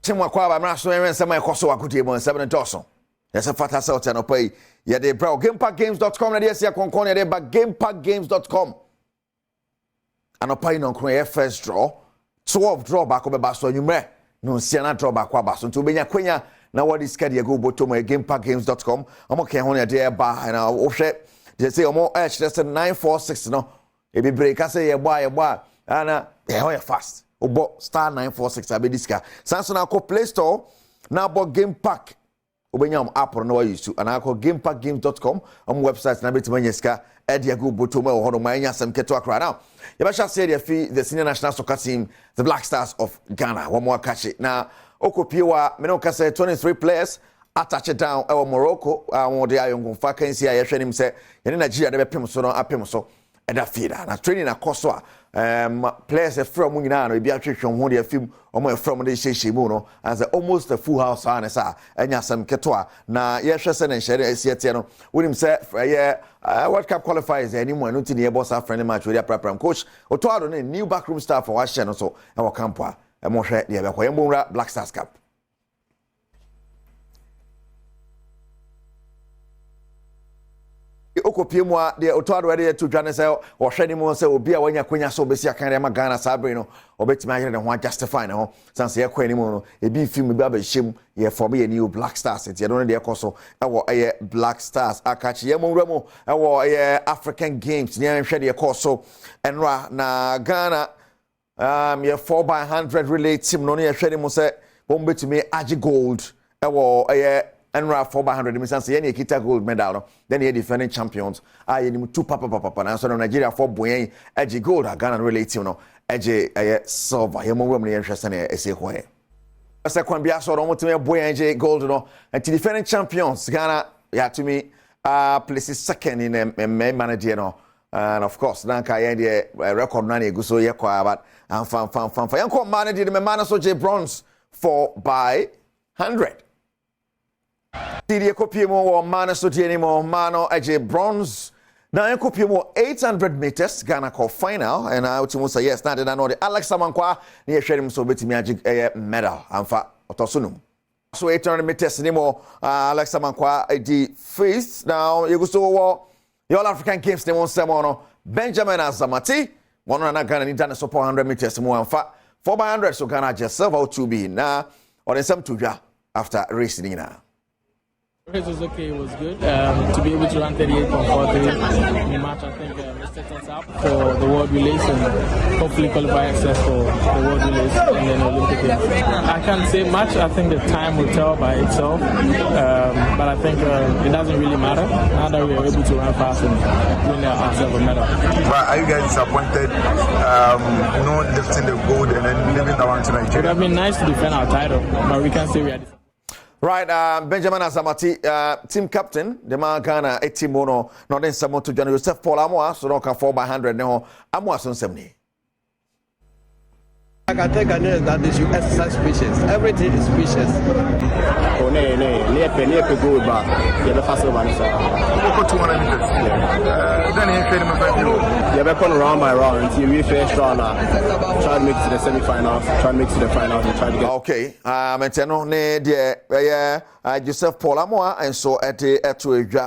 Chimwa Kwaba, Master, and some of Koso Akutimo, 7 Dawson. Yes, a fat assault and pay. Yeah, they bro. GamePackGames.com, and yes, you're concordia, but GamePackGames.com. And a pay on Korea first draw. 12 draw back over Basso, you may. No, Siena draw back Wabasso to Benya Quenya. Now, what is Cadia go to my GamePackGames.com? I'm okay on a dear bar and I'll share. They say, more edge, that's a 946. No, if you break, I say, a bar, and yeah, fast. Obo star 946 abediska. Samsung ako Play Store na bo Game Pack. Obenyam app no use to and ako gamepackgames.com on website na beti manyeska ediago botoma o hono manya sam keto akra now. Yabasha say the senior national soccer team, the Black Stars of Ghana. One more catch it. Now okopiwa me no ka say 23 players attach it down our Morocco. Won dey ayon fa kan si aye hwe nim say ye Nigeria dey pem so no apem so e da feeder. Na training akoso players from Munina no be atwetwe ho de film omo from de sheshe mu no as almost a full house and sa enya sam keto na ye hwe se na nhere asiete no wonim se World Cup qualifiers anyone no tin ye boss friendly match with their program coach Otoado no new backroom staff for washe no so e wo camp a e mo hwe de be ko yemura Black Stars Cup. Okopimwa de Otoado de to dwane se o hwe ni mo se obi a wanya kwanya so obesi akan re ma Ghana sabre no obetima ayere de ho justify na ho sanse ye kwani mo no ebi film bi abehim ye form ye new Black Stars it ye no de ekoso e wo ye Black Stars akachi ye mo nwramo e wo ye African Games ni hwe de ekoso enra na Ghana ye 4x100 relay team no ye hwe ni mo se bombetimi agi gold e wo ye Enra 4x100 means say any kita gold medal no then the defending champions aye ni 2 papa na so Nigeria 4 boyen age gold Ghana relative no age silver ye mo wem no ye hwese na ese ho e second bia so no mutime boyen age gold no and the defending champions Ghana ya to me places second in manager no and of course nanka ye the record na egu so ye kwa but fan yanko manager the man so J bronze 4x100 Tidia Kopiemo or Mana Sotianimo, Mano Aje bronze. Now Kopiemo 800 meters, Ghana call final, and I would say yes, not know the Alex Samankwa near Shedim so bit magic medal, and fa Otosunum. So 800 meters anymore, Alex Samankwa the first. Now you go so the All African Games they won Samono, Benjamin Azamati, one on Ghana in Ghana so 400 meters more and fa 4x100, so Ghana just serve out to be now or in some tuja after racing now. It was okay, it was good. To be able to run 38.43 in the match, I think it sets us up for the World Relays and hopefully qualify access for the World Relays and then Olympic Games. I can't say much, I think the time will tell by itself, but I think it doesn't really matter now that we are able to run fast and win ourselves a medal. But are you guys disappointed not lifting the gold and then leaving that one to Nigeria? It would have been nice to defend our title, but we can't say we are disappointed. Right, Benjamin Azamati, team captain, the man Ghana, a team mono, not in someone to John Joseph Paul Amoa, so no can 4x100 no, Amoa son 70. I can take a name that is you exercise patience. Everything is patience. Oh, near good, but you're the first one. Over 200 meters. Then he came and you're back on round by round until we first round. Try to make it to the semi-finals, try to make it to the finals, and try to get. Okay, Menteno, ne, Joseph Paul Amoa, and so at the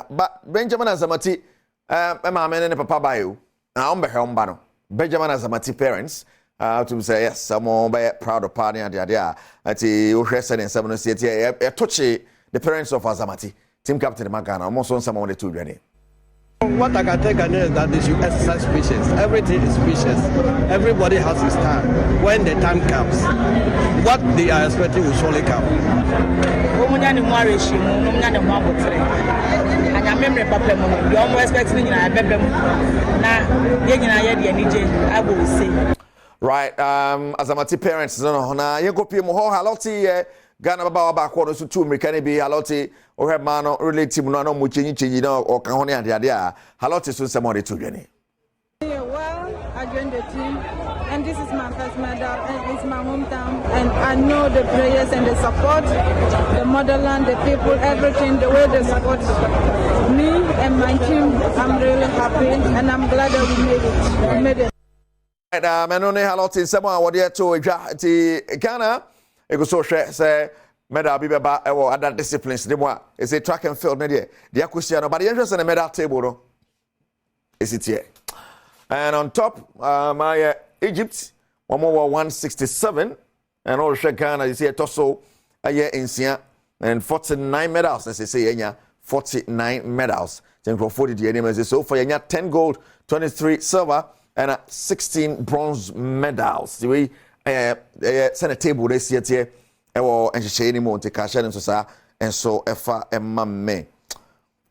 but Benjamin Azamati, my man and Papa Bayou, I'm Bano. Benjamin Azamati parents. To say yes, someone by proud of party and the idea at the Ushresan and 7 City, a touchy, the parents of Azamati, team captain Magana, almost on someone the two ready. What I can take a name that is you exercise patience. Everything is patience. Everybody has his time. When the time comes, what they are expecting will surely come. Right, Azamati parents, no, na yengo pie mo ho haloti Ghana baba ba ko no so tu American bi haloti o he ma no relative no no mo chenyi no o kan ho ne ade ade a haloti so nsemo de to dwane. Well, I joined the team and this is my first medal and it's my hometown and I know the players and the support, the motherland, the people, everything, the way they support me and my team. I'm really happy and I'm glad that we made it. We made it. Menone haloti nsemo a wode to dwa ti Ghana go so share say medal be beba other disciplines de mo is a track and field na there the akwusia no but the interest in the medal table no is it here. And on top my Egypt one more 167 and all share Ghana you see a tosso a year in Sia and 49 medals as they say enya 49 medals then for 40 the name as so for enya 10 gold 23 silver and 16 bronze medals the way send a table this year and she anymore to cash and so and so efa emma me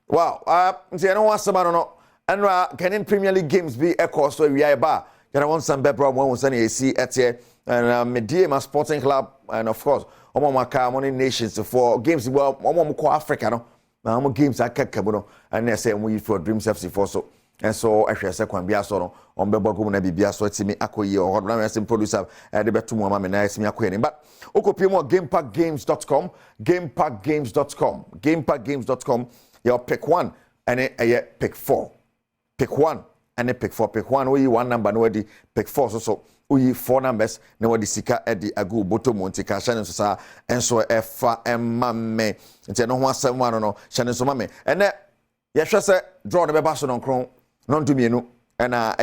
wow I know what's about no and Kenyan Premier League games be a course so we are ba you want some Badwam one was any see at here and Medema Sporting Club and of course Omama money nations for games well Omama Africa no now games are kekabo and they say we for Dreams FC for so and so I share second bia so no on bebo na bibia so timi akoyi or na sem producer de beto mo ma me na timi akoyi but okopie mo gamepackgames.com gamepackgames.com you pick 1 and pick 4 pick 1 and pick 4 pick 1 we 1 number no di pick 4 so we 4 numbers na we di sika e di agu boto monti ka shane so sa enso efa emma me nti no ho asem wano no shane so ma me ene ye hwe se draw ne beba so no kron non to mienu na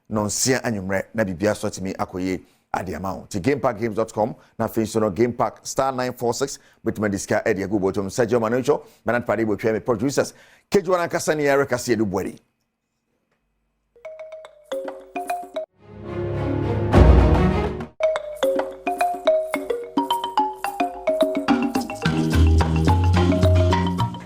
nonsia anwumre na bibia so timi akoye ade amount to gamepackgames.com na face no gamepack *946 between diska ade agu botom Sergio Manucho manat pade bo twa me producers kejuana kasani Erica se edu bwari.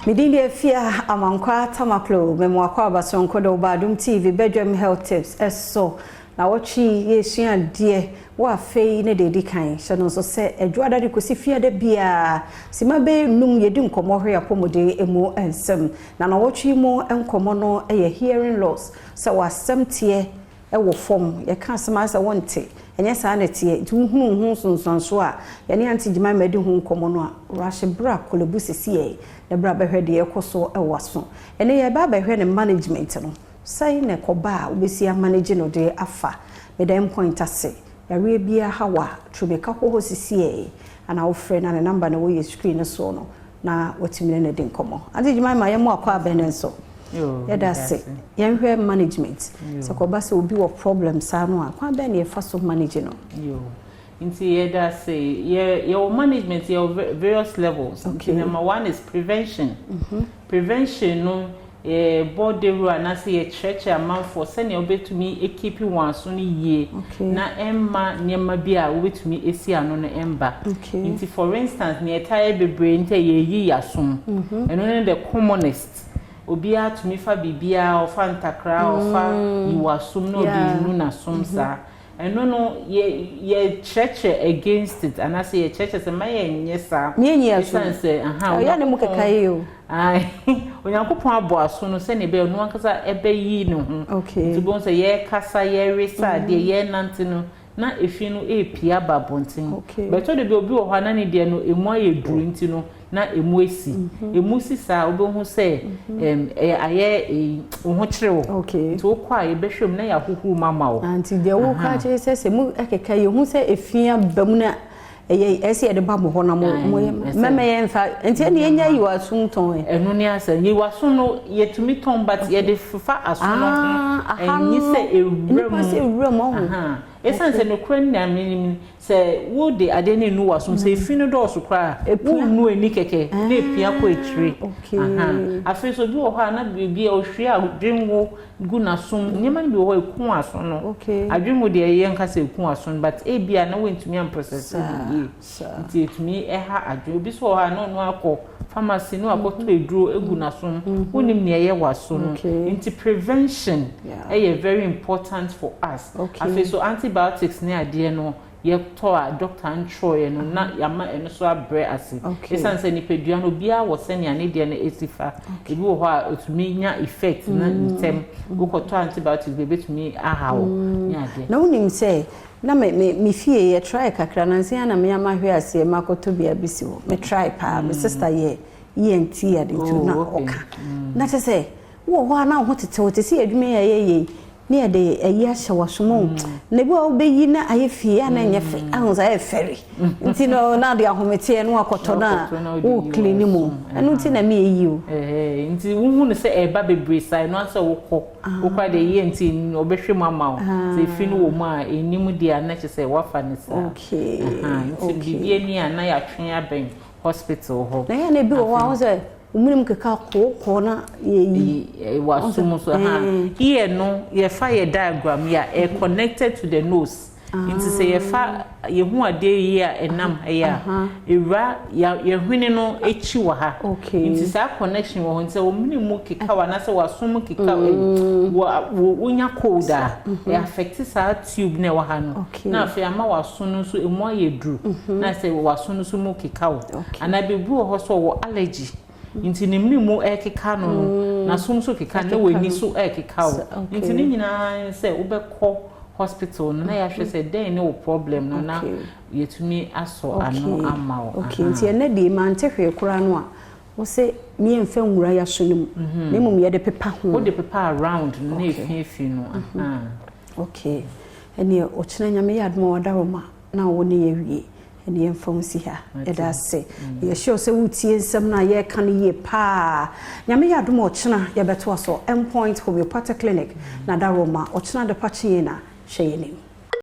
Midili Fia Amankwa Tamaklo, Memoakwa Basonko do Badum TV, Badwam Health Tips, so na wachi yesia die wa fei ne dedi kan so so se adwada de kosi fia de bia sima be num yedi nkomo hwe apomode emu ensem na wachi mu enkomo no hearing loss so wasem tie wo fom ye kan sema se wonte enye sa na tie tu hu sonso a ye ne anti jima medi hu nkomo no a rashe bra kolebu sisi e bra behwe de yekoso waso ene ye ba behwe ne management no sai ne koba obesi manage no de afa me dem point ase yare bia hawa trubeka ho sisi ana wo frɛ na ne number na wo ye screen so no na wotimine ne de nkomo anti jima ma ye mo akwa benenso that's it. Yenhwe management. So koba se obi wo problem sa no a kwa be na ye fa so manage no. Inti that's it. Your management your various levels. Okay. Number 1 is prevention. Prevention no board the rule na say church amount for send your bet to me keep one so ni ye na emma nyema bia wo betumi esi ano no emba inti for instance ne tire bebre nte ye yi yasom eno ne the commonest obia to me fa bibia o fa ntakra o fa yiwasum no bi nu na somsa eno no ye church against it and I say church say my nyesa me sense ya ne mukekai o ai onyankopon abo aso no se ne be no ankasa ebe yi no ho nti bon se ye kasa ye resa de ye nante no na efi no epia babontin beto de be obi wo hana ne de no emu aye duru nti no na emu esi emu sisa obi hu se aye ho kirewo nti wo kwa ye behwem na ya huhu mama wo anti de wo ka kire se mu ekeka ye hu se efia bamu na esi e de ba mo ho na mo meme ye mfa nti ne enya yi wasun ton eno ne asa yi wasun no ye tumi ton but ye de fa aso no enyi se ewura mo esanse no kran na minim se wo de ade ne nu wasun se finu do so kra wo nu eni keke na epia ko etire afi so bi wo ha na bibia ohwe a dwenwo gu na som nyema bi wo ekun aso no adwenwo de ye nka se ekun aso but e bia na wentumi am process ye nti etumi ha adwo bi so ha no akọ pharmacy no akoto eduro egu na som wonim ne ye waso no nti prevention very important for us afi so antibiotics ne ade no ye to a doctor antroye no na yama eno so abre ase esanse ni pedua no bia wo se ne ane de na esifa ebi wo ho a otumi nya effect na ntem wo ko to antibiotics be betumi ahawo nya ade na wonim se na me fie ye try kakra na nsia na me amahwe ase makoto bia bisi wo me try pa me sister ye ENT ya de tu na oka na te se wo ho na ho tete wo te se adwuma ye ne de ayi ahye wasomo na bi obeyi na ayefi ana nyefe ahunza e feri nti no na de ahomete no akoto na o clean mu enu nti na me eyi o nti wu ne se eba bebre sai no asa wo kwa de ye nti obehwe mama o se fi no wo mu a enim dia na chese wafa ne sa okay nti bibie ni ana ya twen aben hospital ho na ya na bi wo wa se umunim keka ko na ye wasum so here no ye fa ye diagram ya connected to the nose nti se ye fa ye hu ade ye a enam ya ewra ye hwene no echi wa ha nti sa connection wo nti umunim keka wa na se wasum keka wo nya cold a e affect sa tube na wa ha no na afi ama wasum so emu ye dru na se wasum so mu keka wo ana bebu ho so wo allergy nti nimni mu ekeka no na sumso keka na weni so ekeka wo nti ni nyina se obekọ hospital na ya hwe se den no problem no na yetumi aso ano ama wo nti ene de man tehwe kura no a wo se mi emfa nwura ya so nim memum ye de pepa ho wo de pepa around na efi no ene o chena nyame ya admo wadaroma na wo ne ye wie ene emfa si ha eda se ye sure se wutie nsem na ye kan ye pa nyame ya admo o chena ye beto so endpoint homeopathic clinic na daroma o chena de pa chie na hwe ye nim